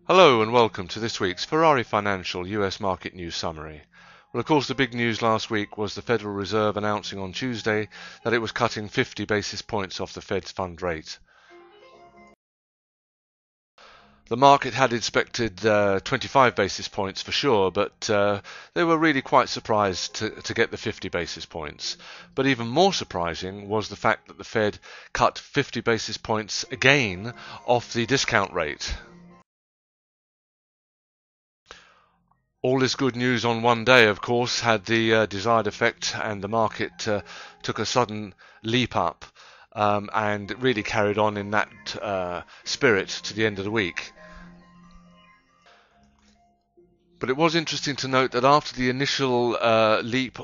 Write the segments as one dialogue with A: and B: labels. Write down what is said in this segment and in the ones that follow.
A: Hello and welcome to this week's Ferrari Financial US Market News Summary. Well, of course, the big news last week was the Federal Reserve announcing on Tuesday that it was cutting 50 basis points off the Fed's fund rate. The market had expected 25 basis points for sure, but they were really quite surprised to get the 50 basis points. But even more surprising was the fact that the Fed cut 50 basis points again off the discount rate. All this good news on one day, of course, had the desired effect, and the market took a sudden leap up and really carried on in that spirit to the end of the week. But it was interesting to note that after the initial leap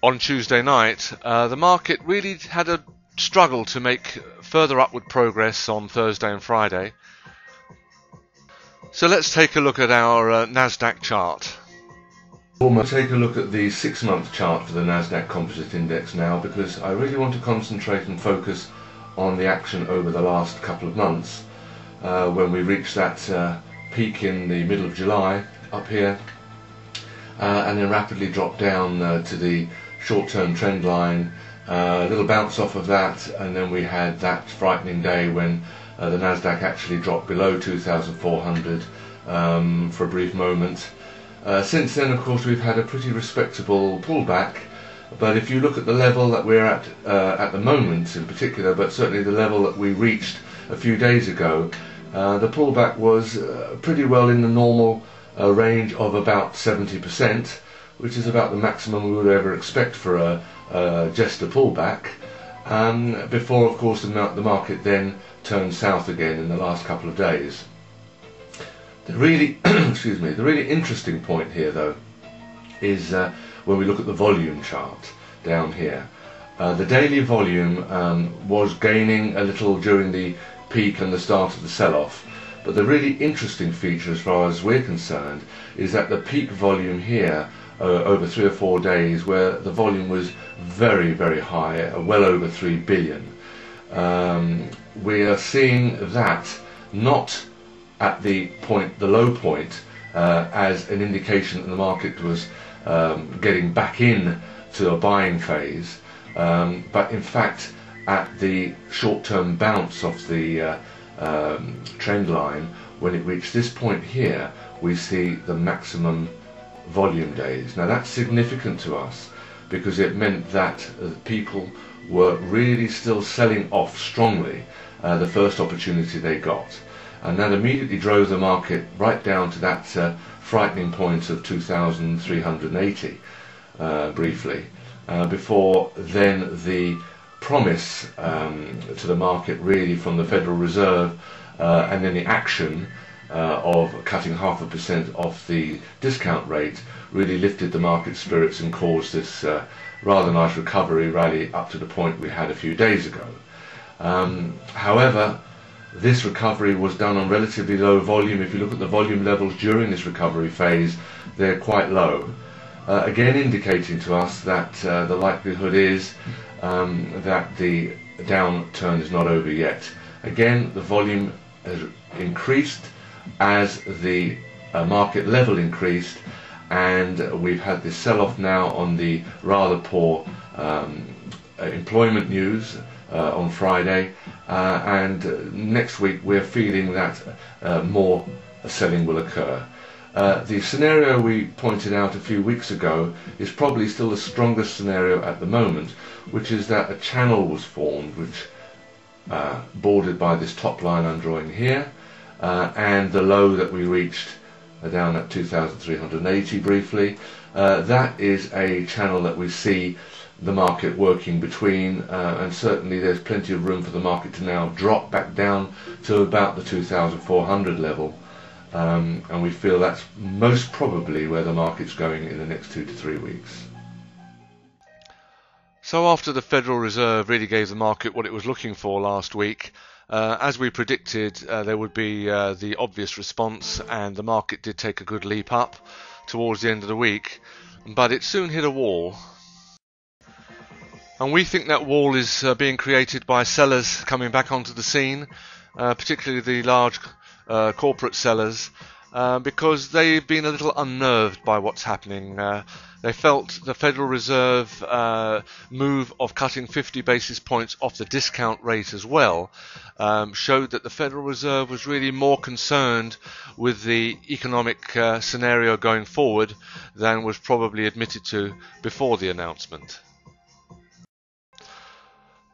A: on Tuesday night, the market really had a struggle to make further upward progress on Thursday and Friday. So let's take a look at our Nasdaq chart.
B: We'll take a look at the 6-month chart for the Nasdaq Composite Index now, because I really want to concentrate and focus on the action over the last couple of months when we reached that peak in the middle of July up here and then rapidly dropped down to the short-term trend line, a little bounce off of that, and then we had that frightening day when the Nasdaq actually dropped below 2,400 for a brief moment. Since then, of course, we've had a pretty respectable pullback, but if you look at the level that we're at the moment in particular, but certainly the level that we reached a few days ago, the pullback was pretty well in the normal range of about 70%, which is about the maximum we would ever expect for just a pullback, before, of course, the market then turned south again in the last couple of days. The really, the really interesting point here, though, is when we look at the volume chart down here. The daily volume was gaining a little during the peak and the start of the sell-off, but the really interesting feature, as far as we're concerned, is that the peak volume here over 3 or 4 days, where the volume was very, very high, well over 3 billion. We are seeing that not at the low point, as an indication that the market was getting back in to a buying phase, but in fact at the short-term bounce of the trend line. When it reached this point here, we see the maximum volume days. Now that's significant to us because it meant that people were really still selling off strongly the first opportunity they got, and that immediately drove the market right down to that frightening point of 2,380 briefly, before then the promise to the market really from the Federal Reserve and then the action of cutting 0.5% off the discount rate really lifted the market spirits and caused this rather nice recovery rally up to the point we had a few days ago. However, this recovery was done on relatively low volume. If you look at the volume levels during this recovery phase, they're quite low, again indicating to us that the likelihood is that the downturn is not over yet. Again, the volume has increased as the market level increased, and we've had this sell-off now on the rather poor employment news on Friday, and next week we're feeling that more selling will occur. The scenario we pointed out a few weeks ago is probably still the strongest scenario at the moment, which is that a channel was formed which bordered by this top line I'm drawing here, and the low that we reached down at 2,380 briefly. That is a channel that we see the market working between, and certainly there's plenty of room for the market to now drop back down to about the 2,400 level, and we feel that's most probably where the market's going in the next 2 to 3 weeks.
A: So after the Federal Reserve really gave the market what it was looking for last week, as we predicted, there would be the obvious response, and the market did take a good leap up towards the end of the week, but it soon hit a wall. And we think that wall is being created by sellers coming back onto the scene, particularly the large corporate sellers, because they've been a little unnerved by what's happening. They felt the Federal Reserve move of cutting 50 basis points off the discount rate as well showed that the Federal Reserve was really more concerned with the economic scenario going forward than was probably admitted to before the announcement.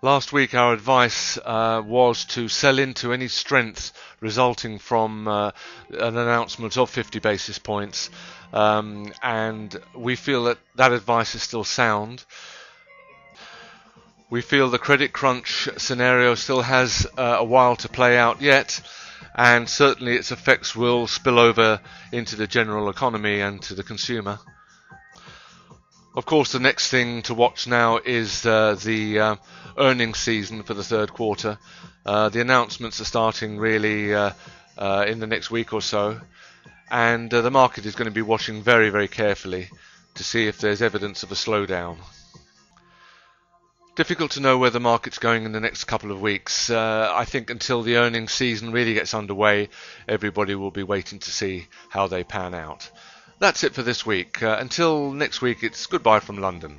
A: Last week our advice was to sell into any strength resulting from an announcement of 50 basis points, and we feel that that advice is still sound. We feel the credit crunch scenario still has a while to play out yet, and certainly its effects will spill over into the general economy and to the consumer. Of course, the next thing to watch now is the earnings season for the third quarter. The announcements are starting really in the next week or so, and the market is going to be watching very, very carefully to see if there's evidence of a slowdown. Difficult to know where the market's going in the next couple of weeks. I think until the earnings season really gets underway, everybody will be waiting to see how they pan out. That's it for this week. Until next week, it's goodbye from London.